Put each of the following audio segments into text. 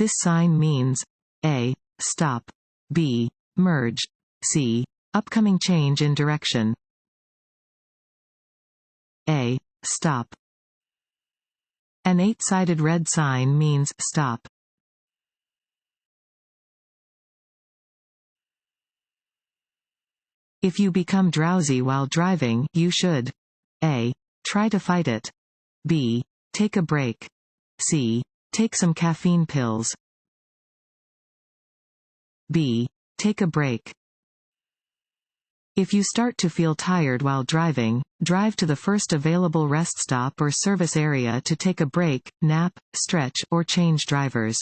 This sign means A. Stop. B. Merge. C. Upcoming change in direction. A. Stop. An 8-sided red sign means stop. If you become drowsy while driving, you should A. Try to fight it. B. Take a break. C. Take some caffeine pills. B. Take a break. If you start to feel tired while driving, drive to the first available rest stop or service area to take a break, nap, stretch, or change drivers.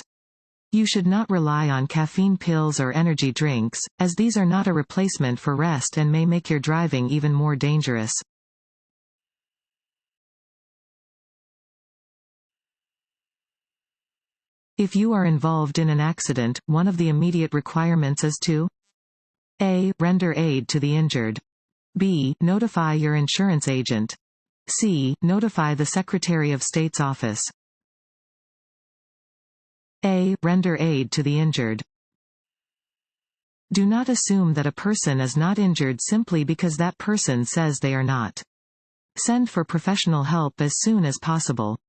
You should not rely on caffeine pills or energy drinks, as these are not a replacement for rest and may make your driving even more dangerous. If you are involved in an accident, one of the immediate requirements is to A. Render aid to the injured. B. Notify your insurance agent. C. Notify the Secretary of State's office. A. Render aid to the injured. Do not assume that a person is not injured simply because that person says they are not. Send for professional help as soon as possible.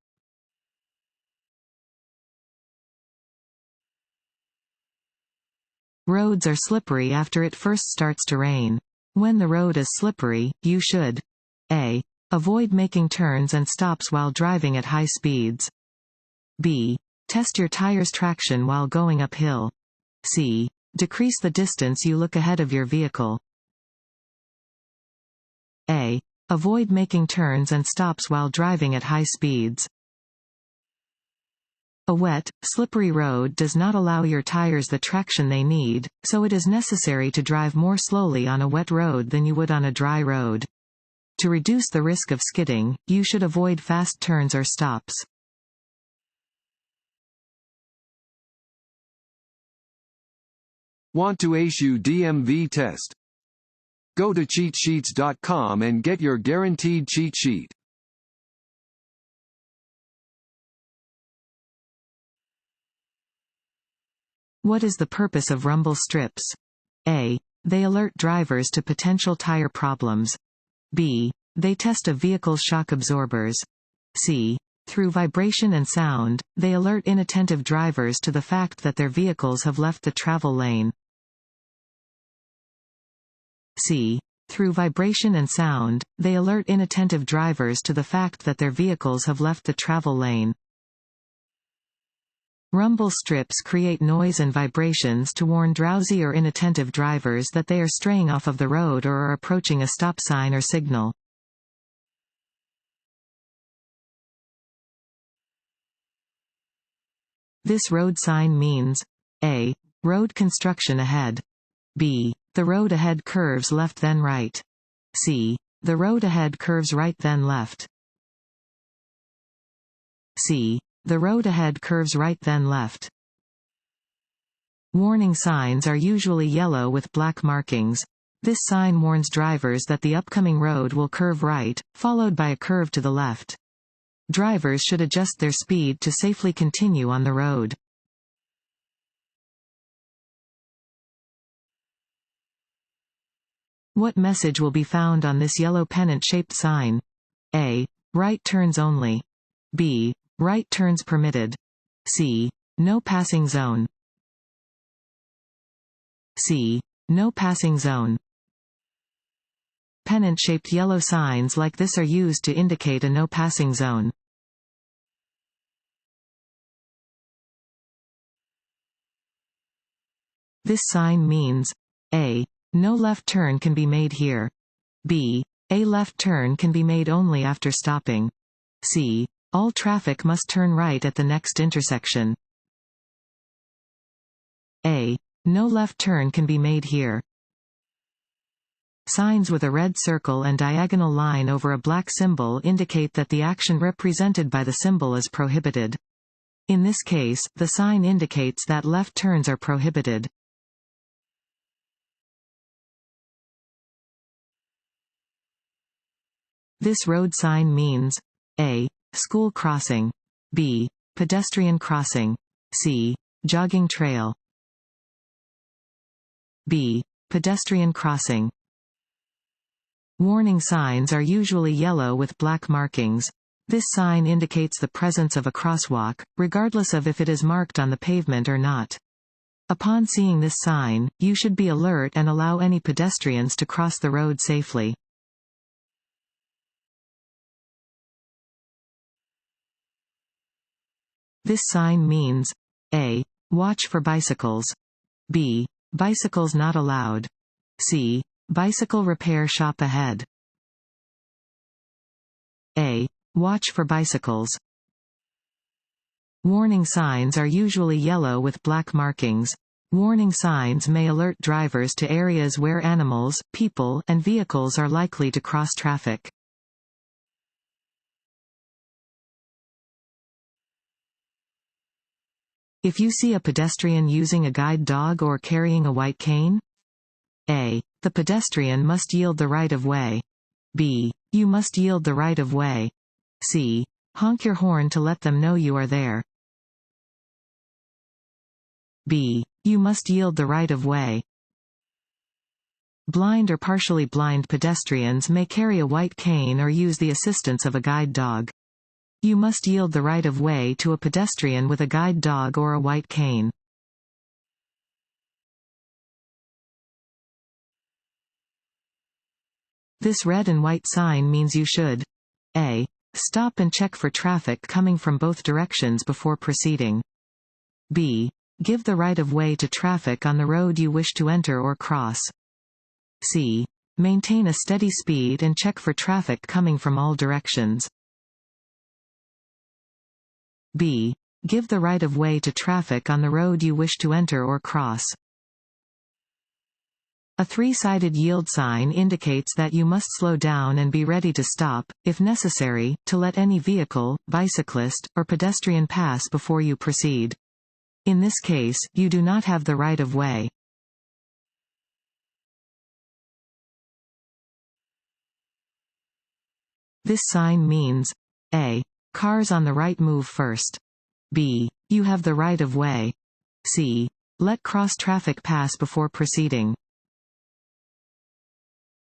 Roads are slippery after it first starts to rain. When the road is slippery, you should A. Avoid making turns and stops while driving at high speeds. B. Test your tires' traction while going uphill. C. Decrease the distance you look ahead of your vehicle. A. Avoid making turns and stops while driving at high speeds. A wet, slippery road does not allow your tires the traction they need, so it is necessary to drive more slowly on a wet road than you would on a dry road. To reduce the risk of skidding, you should avoid fast turns or stops. Want to ace your DMV test? Go to cheatsheets.com and get your guaranteed cheat sheet. What is the purpose of rumble strips? A. They alert drivers to potential tire problems. B. They test a vehicle's shock absorbers. C. Through vibration and sound, they alert inattentive drivers to the fact that their vehicles have left the travel lane. C. Through vibration and sound, they alert inattentive drivers to the fact that their vehicles have left the travel lane. Rumble strips create noise and vibrations to warn drowsy or inattentive drivers that they are straying off of the road or are approaching a stop sign or signal. This road sign means A. Road construction ahead. B. The road ahead curves left then right. C. The road ahead curves right then left. C. The road ahead curves right then left. Warning signs are usually yellow with black markings. This sign warns drivers that the upcoming road will curve right, followed by a curve to the left. Drivers should adjust their speed to safely continue on the road. What message will be found on this yellow pennant-shaped sign? A. Right turns only. B. Right turns permitted. C. No passing zone. C. No passing zone. Pennant-shaped yellow signs like this are used to indicate a no passing zone. This sign means A. No left turn can be made here. B. A left turn can be made only after stopping. C. All traffic must turn right at the next intersection. A. No left turn can be made here. Signs with a red circle and diagonal line over a black symbol indicate that the action represented by the symbol is prohibited. In this case, the sign indicates that left turns are prohibited. This road sign means A. School crossing. B. Pedestrian crossing. C. Jogging trail. B. Pedestrian crossing. Warning signs are usually yellow with black markings. This sign indicates the presence of a crosswalk, regardless of if it is marked on the pavement or not. Upon seeing this sign, you should be alert and allow any pedestrians to cross the road safely. This sign means A. Watch for bicycles. B. Bicycles not allowed. C. Bicycle repair shop ahead. A. Watch for bicycles. Warning signs are usually yellow with black markings. Warning signs may alert drivers to areas where animals, people, and vehicles are likely to cross traffic. If you see a pedestrian using a guide dog or carrying a white cane, A. The pedestrian must yield the right of way. B. You must yield the right of way. C. Honk your horn to let them know you are there. B. You must yield the right of way. Blind or partially blind pedestrians may carry a white cane or use the assistance of a guide dog. You must yield the right of way to a pedestrian with a guide dog or a white cane. This red and white sign means you should A. Stop and check for traffic coming from both directions before proceeding. B. Give the right of way to traffic on the road you wish to enter or cross. C. Maintain a steady speed and check for traffic coming from all directions. B. Give the right of way to traffic on the road you wish to enter or cross. A three-sided yield sign indicates that you must slow down and be ready to stop, if necessary, to let any vehicle, bicyclist, or pedestrian pass before you proceed. In this case, you do not have the right of way. This sign means A. Cars on the right move first. B. You have the right of way. C. Let cross traffic pass before proceeding.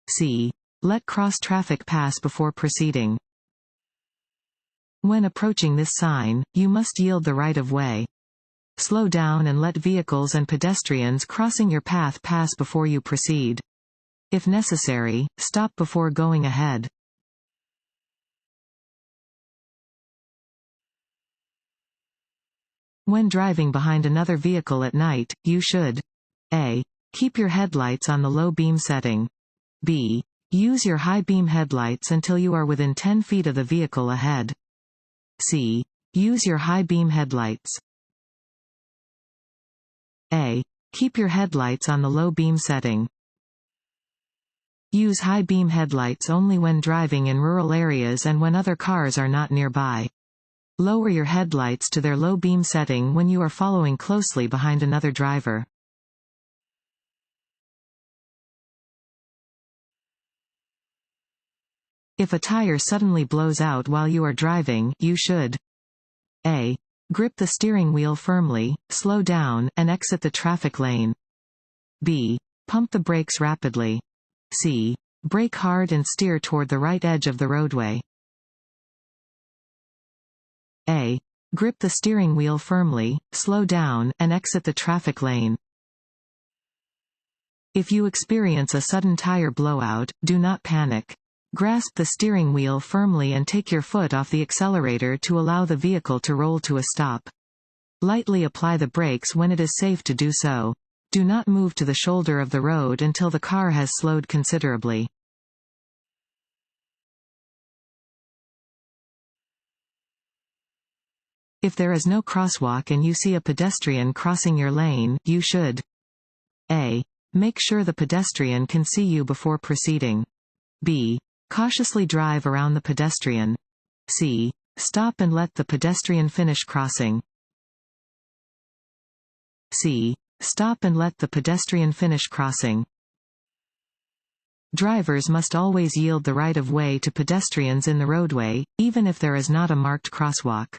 C. Let cross traffic pass before proceeding. When approaching this sign, you must yield the right of way. Slow down and let vehicles and pedestrians crossing your path pass before you proceed. If necessary, stop before going ahead. When driving behind another vehicle at night, you should A. Keep your headlights on the low beam setting. B. Use your high beam headlights until you are within 10 feet of the vehicle ahead. C. Use your high beam headlights. A. Keep your headlights on the low beam setting. Use high beam headlights only when driving in rural areas and when other cars are not nearby. Lower your headlights to their low beam setting when you are following closely behind another driver. If a tire suddenly blows out while you are driving, you should A. Grip the steering wheel firmly, slow down, and exit the traffic lane. B. Pump the brakes rapidly. C. Brake hard and steer toward the right edge of the roadway. A. Grip the steering wheel firmly, slow down, and exit the traffic lane. If you experience a sudden tire blowout, do not panic. Grasp the steering wheel firmly and take your foot off the accelerator to allow the vehicle to roll to a stop. Lightly apply the brakes when it is safe to do so. Do not move to the shoulder of the road until the car has slowed considerably. If there is no crosswalk and you see a pedestrian crossing your lane, you should A. Make sure the pedestrian can see you before proceeding. B. Cautiously drive around the pedestrian. C. Stop and let the pedestrian finish crossing. C. Stop and let the pedestrian finish crossing. Drivers must always yield the right of way to pedestrians in the roadway, even if there is not a marked crosswalk.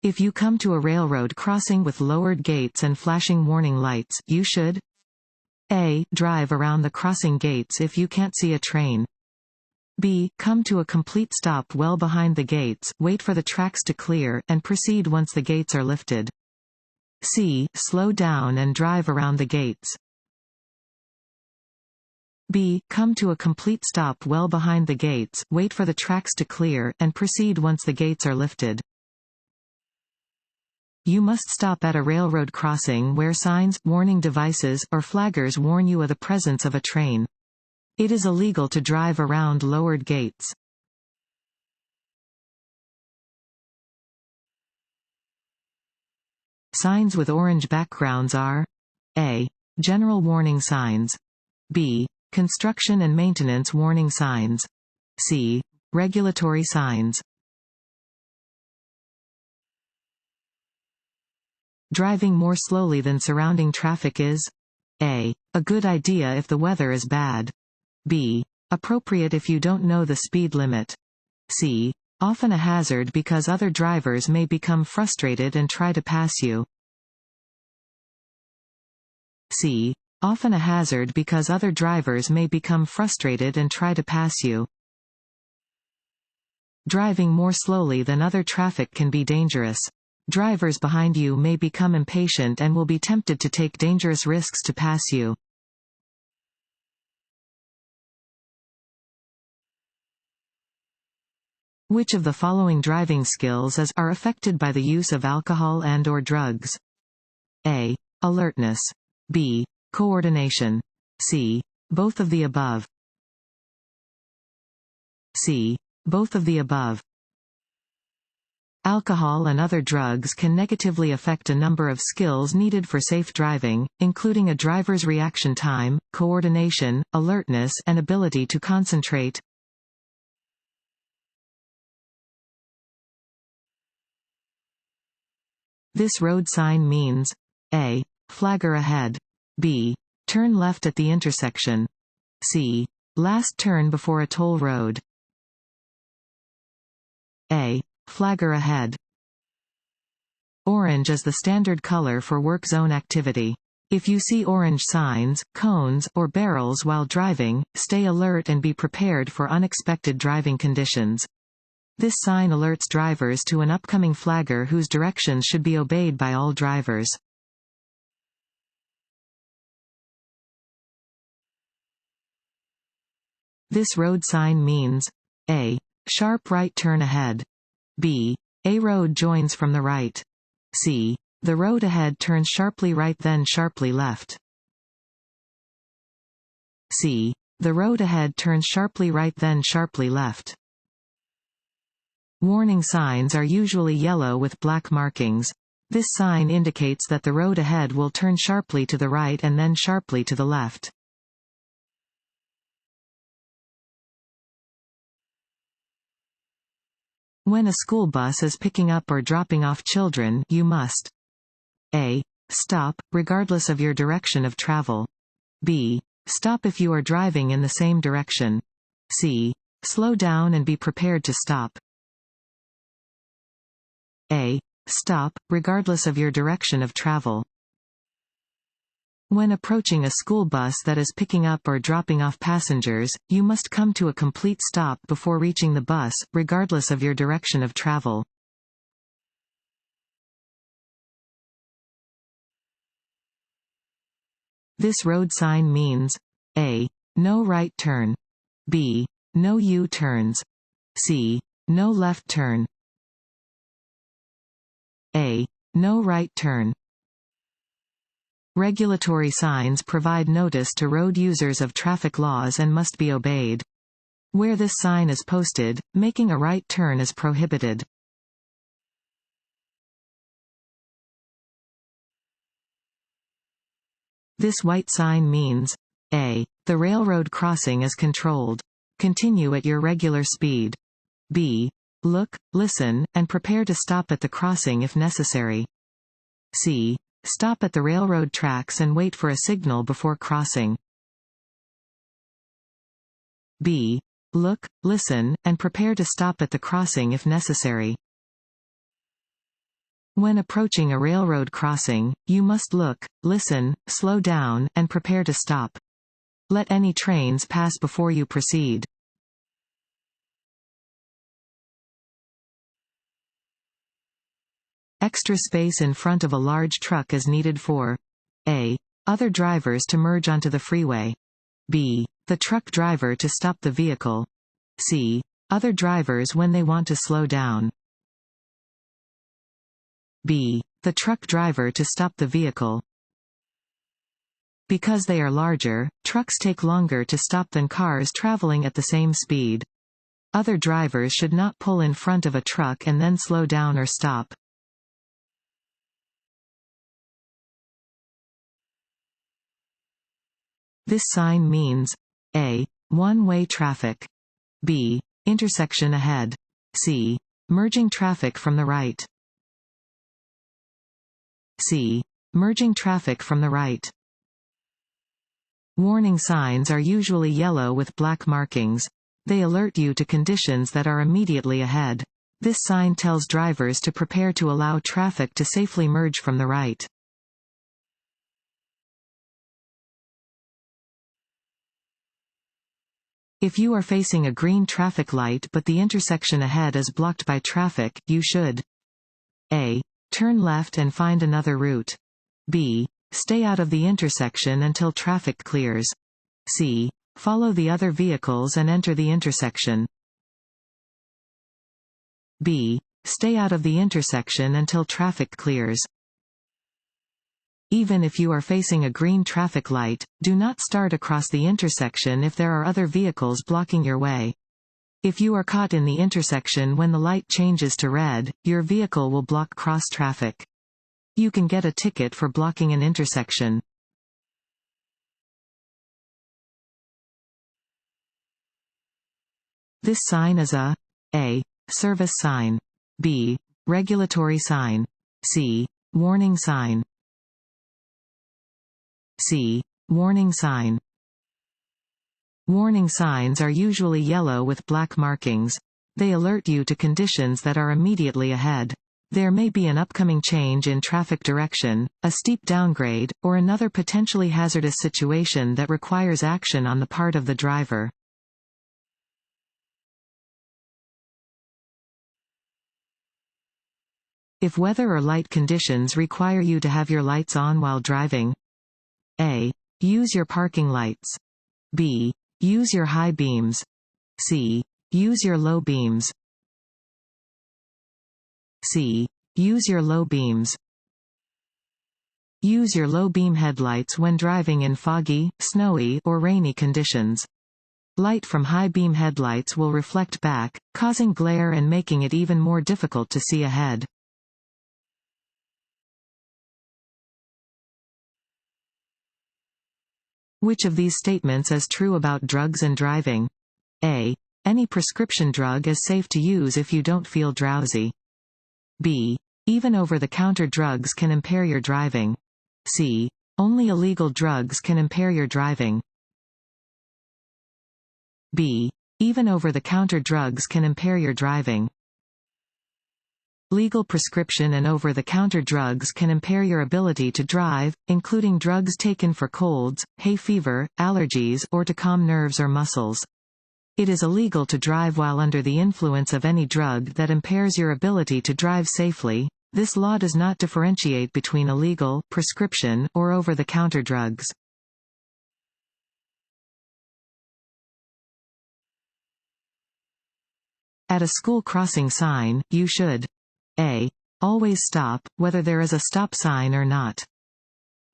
If you come to a railroad crossing with lowered gates and flashing warning lights, you should A. Drive around the crossing gates if you can't see a train. B. Come to a complete stop well behind the gates, wait for the tracks to clear, and proceed once the gates are lifted. C. Slow down and drive around the gates. B. Come to a complete stop well behind the gates, wait for the tracks to clear, and proceed once the gates are lifted. You must stop at a railroad crossing where signs, warning devices, or flaggers warn you of the presence of a train. It is illegal to drive around lowered gates. Signs with orange backgrounds are A. General warning signs. B. Construction and maintenance warning signs. C. Regulatory signs. Driving more slowly than surrounding traffic is A. A good idea if the weather is bad. B. Appropriate if you don't know the speed limit. C. Often a hazard because other drivers may become frustrated and try to pass you. C. Often a hazard because other drivers may become frustrated and try to pass you. Driving more slowly than other traffic can be dangerous. Drivers behind you may become impatient and will be tempted to take dangerous risks to pass you. Which of the following driving skills are affected by the use of alcohol and/or drugs? A. Alertness. B. Coordination. C. Both of the above. C. Both of the above. Alcohol and other drugs can negatively affect a number of skills needed for safe driving, including a driver's reaction time, coordination, alertness, and ability to concentrate. This road sign means A. Flagger ahead. B. Turn left at the intersection. C. Last turn before a toll road. A. Flagger ahead. Orange is the standard color for work zone activity. If you see orange signs, cones, or barrels while driving, stay alert and be prepared for unexpected driving conditions. This sign alerts drivers to an upcoming flagger whose directions should be obeyed by all drivers. This road sign means A. Sharp right turn ahead. B. A road joins from the right. C. The road ahead turns sharply right then sharply left. C. The road ahead turns sharply right then sharply left. Warning signs are usually yellow with black markings. This sign indicates that the road ahead will turn sharply to the right and then sharply to the left. When a school bus is picking up or dropping off children, you must A. Stop, regardless of your direction of travel. B. Stop if you are driving in the same direction. C. Slow down and be prepared to stop. A. Stop, regardless of your direction of travel. When approaching a school bus that is picking up or dropping off passengers, you must come to a complete stop before reaching the bus, regardless of your direction of travel. This road sign means A. No right turn. B. No U-turns. C. No left turn. A. No right turn. Regulatory signs provide notice to road users of traffic laws and must be obeyed. Where this sign is posted, making a right turn is prohibited. This white sign means A. The railroad crossing is controlled. Continue at your regular speed. B. Look, listen, and prepare to stop at the crossing if necessary. C. Stop at the railroad tracks and wait for a signal before crossing. B. Look, listen, and prepare to stop at the crossing if necessary. When approaching a railroad crossing, you must look, listen, slow down, and prepare to stop. Let any trains pass before you proceed. Extra space in front of a large truck is needed for a. Other drivers to merge onto the freeway. b. The truck driver to stop the vehicle. c. Other drivers when they want to slow down. b. The truck driver to stop the vehicle. Because they are larger, trucks take longer to stop than cars traveling at the same speed. Other drivers should not pull in front of a truck and then slow down or stop. This sign means a. One-way traffic. b. Intersection ahead. c. Merging traffic from the right. c. Merging traffic from the right. Warning signs are usually yellow with black markings. They alert you to conditions that are immediately ahead. This sign tells drivers to prepare to allow traffic to safely merge from the right. If you are facing a green traffic light but the intersection ahead is blocked by traffic, you should a. Turn left and find another route. b. Stay out of the intersection until traffic clears. c. Follow the other vehicles and enter the intersection. b. Stay out of the intersection until traffic clears. Even if you are facing a green traffic light, do not start across the intersection if there are other vehicles blocking your way. If you are caught in the intersection when the light changes to red, your vehicle will block cross traffic. You can get a ticket for blocking an intersection. This sign is a service sign. b. Regulatory sign. c. Warning sign. c. Warning sign. Warning signs are usually yellow with black markings. They alert you to conditions that are immediately ahead. There may be an upcoming change in traffic direction, a steep downgrade, or another potentially hazardous situation that requires action on the part of the driver. If weather or light conditions require you to have your lights on while driving, a. Use your parking lights. b. Use your high beams. c. Use your low beams. c. Use your low beams. Use your low beam headlights when driving in foggy, snowy, or rainy conditions. Light from high beam headlights will reflect back, causing glare and making it even more difficult to see ahead. Which of these statements is true about drugs and driving? a. Any prescription drug is safe to use if you don't feel drowsy. b. Even over-the-counter drugs can impair your driving. c. Only illegal drugs can impair your driving. b. Even over-the-counter drugs can impair your driving. Legal prescription and over-the-counter drugs can impair your ability to drive, including drugs taken for colds, hay fever, allergies, or to calm nerves or muscles. It is illegal to drive while under the influence of any drug that impairs your ability to drive safely. This law does not differentiate between illegal, prescription, or over-the-counter drugs. At a school crossing sign, you should a. Always stop, whether there is a stop sign or not.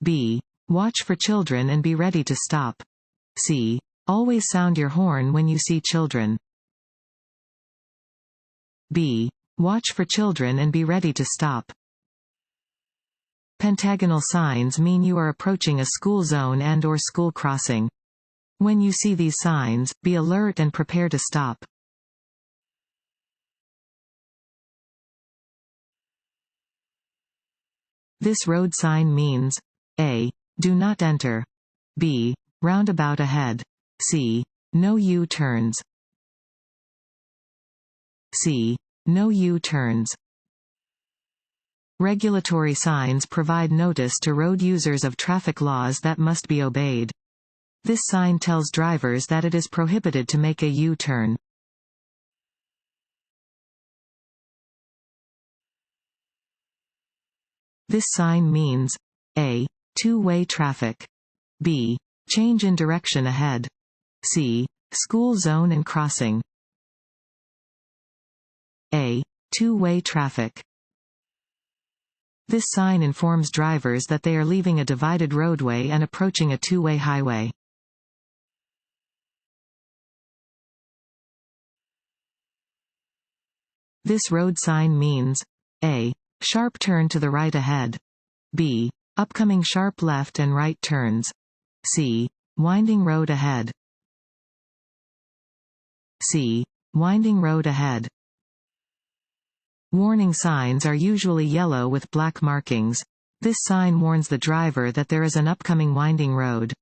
b. Watch for children and be ready to stop. c. Always sound your horn when you see children. b. Watch for children and be ready to stop. Pentagonal signs mean you are approaching a school zone and/or school crossing. When you see these signs, be alert and prepare to stop. This road sign means a. Do not enter. b. Roundabout ahead. c. No U-turns. c. No U-turns. Regulatory signs provide notice to road users of traffic laws that must be obeyed. This sign tells drivers that it is prohibited to make a U-turn. This sign means A. Two-way traffic. B. Change in direction ahead. C. School zone and crossing. A. Two-way traffic. This sign informs drivers that they are leaving a divided roadway and approaching a two-way highway. This road sign means A. Sharp turn to the right ahead. B. Upcoming sharp left and right turns. C. Winding road ahead. C. Winding road ahead. Warning signs are usually yellow with black markings. This sign warns the driver that there is an upcoming winding road.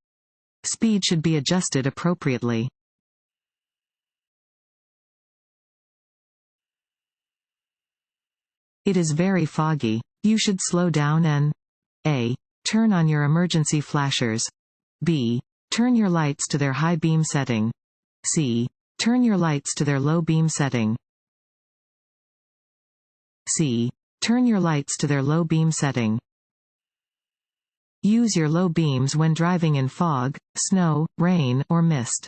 Speed should be adjusted appropriately. It is very foggy. You should slow down and A. Turn on your emergency flashers. B. Turn your lights to their high beam setting. C. Turn your lights to their low beam setting. C. Turn your lights to their low beam setting. Use your low beams when driving in fog, snow, rain, or mist.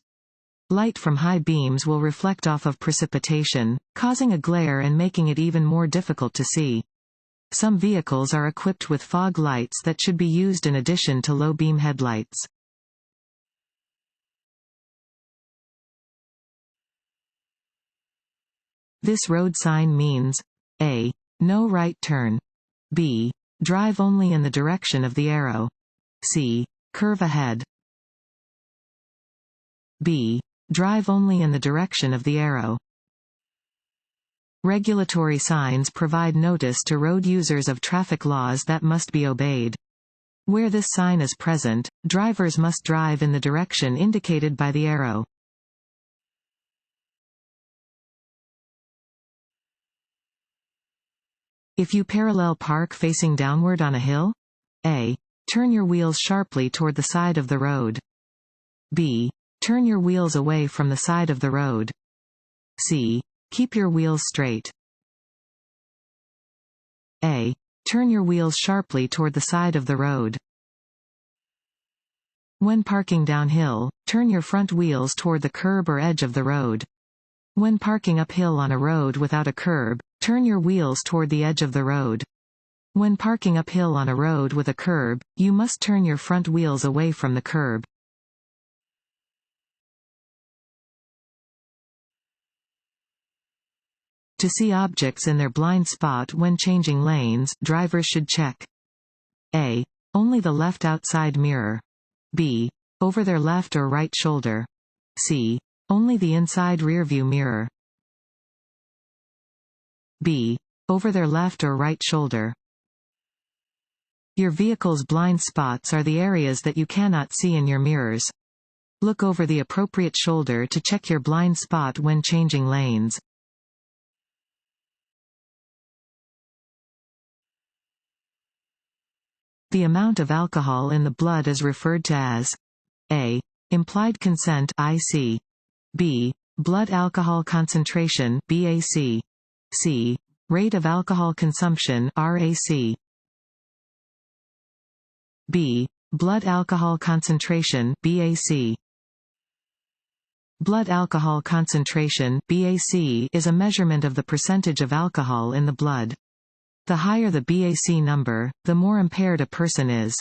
Light from high beams will reflect off of precipitation, causing a glare and making it even more difficult to see. Some vehicles are equipped with fog lights that should be used in addition to low beam headlights. This road sign means A. No right turn. B. Drive only in the direction of the arrow. C. Curve ahead. B. Drive only in the direction of the arrow. Regulatory signs provide notice to road users of traffic laws that must be obeyed. Where this sign is present, drivers must drive in the direction indicated by the arrow. If you parallel park facing downward on a hill, A. Turn your wheels sharply toward the side of the road. B. Turn your wheels away from the side of the road. C. Keep your wheels straight. A. Turn your wheels sharply toward the side of the road. When parking downhill, turn your front wheels toward the curb or edge of the road. When parking uphill on a road without a curb, turn your wheels toward the edge of the road. When parking uphill on a road with a curb, you must turn your front wheels away from the curb. To see objects in their blind spot when changing lanes, drivers should check A. Only the left outside mirror. B. Over their left or right shoulder. C. Only the inside rearview mirror. B. Over their left or right shoulder. Your vehicle's blind spots are the areas that you cannot see in your mirrors. Look over the appropriate shoulder to check your blind spot when changing lanes. The amount of alcohol in the blood is referred to as A. Implied consent (IC). B. Blood alcohol concentration (BAC). C. Rate of alcohol consumption (RAC). B. Blood alcohol concentration (BAC). Blood alcohol concentration (BAC) is a measurement of the percentage of alcohol in the blood. The higher the BAC number, the more impaired a person is.